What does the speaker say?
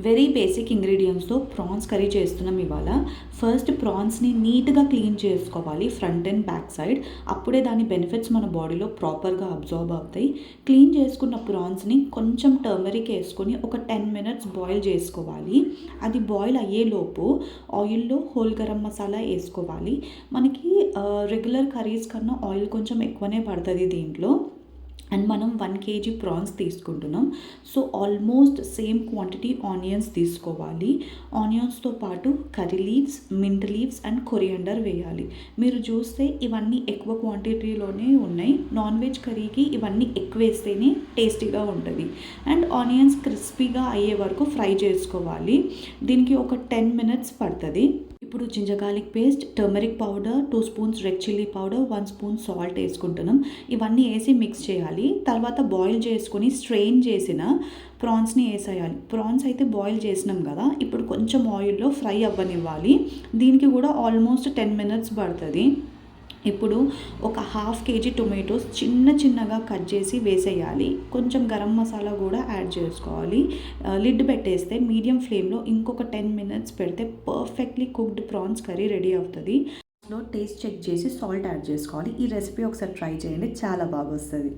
Very basic ఇంగ్రీడియంట్స్తో prawns curry చేస్తున్నాం ఇవాళ. ఫస్ట్ ప్రాన్స్ని నీట్గా క్లీన్ చేసుకోవాలి ఫ్రంట్ అండ్ బ్యాక్ సైడ్. అప్పుడే దాని బెనిఫిట్స్ మన బాడీలో ప్రాపర్గా అబ్జార్బ్ అవుతాయి. క్లీన్ చేసుకున్న ప్రాన్స్ని కొంచెం టర్మరిక్ వేసుకొని ఒక 10 minutes బాయిల్ చేసుకోవాలి. అది బాయిల్ అయ్యేలోపు ఆయిల్లో హోల్ గరం మసాలా వేసుకోవాలి. మనకి రెగ్యులర్ కర్రీస్ కన్నా ఆయిల్ కొంచెం ఎక్కువనే పడుతుంది దీంట్లో. అండ్ మనం 1 kg ప్రాన్స్ తీసుకుంటున్నాం. So almost same quantity onions తీసుకోవాలి. ఆనియన్స్తో పాటు curry leaves, mint leaves and coriander వేయాలి. మీరు చూస్తే ఇవన్నీ ఎక్కువ క్వాంటిటీలోనే ఉన్నాయి. నాన్ వెజ్ కర్రీకి ఇవన్నీ ఎక్కువ వేస్తేనే టేస్టీగా ఉంటుంది. అండ్ ఆనియన్స్ క్రిస్పీగా అయ్యే వరకు ఫ్రై చేసుకోవాలి. దీనికి ఒక 10 minutes పడుతుంది. ఇప్పుడు ginger garlic paste, turmeric powder, 2 spoons red chilli powder, 1 spoon salt వేసుకుంటున్నాం. ఇవన్నీ వేసి మిక్స్ చేయాలి. తర్వాత బాయిల్ చేసుకొని స్ట్రెయిన్ చేసిన ప్రాన్స్ని వేసేయాలి. ప్రాన్స్ అయితే బాయిల్ చేసినాం కదా, ఇప్పుడు కొంచెం ఆయిల్లో ఫ్రై అవ్వనివ్వాలి. దీనికి కూడా ఆల్మోస్ట్ 10 minutes పడుతుంది. ఇప్పుడు ఒక 1/2 kg టొమాటోస్ చిన్నగా కట్ చేసి వేసేయాలి. కొంచెం గరం మసాలా కూడా యాడ్ చేసుకోవాలి. లిడ్ పెట్టేస్తే మీడియం ఫ్లేమ్లో ఇంకొక 10 minutes పెడితే perfectly cooked prawns curry ready అవుతుంది. టేస్ట్ చెక్ చేసి సాల్ట్ యాడ్ చేసుకోవాలి. ఈ రెసిపీ ఒకసారి ట్రై చేయండి, చాలా బాగా వస్తుంది.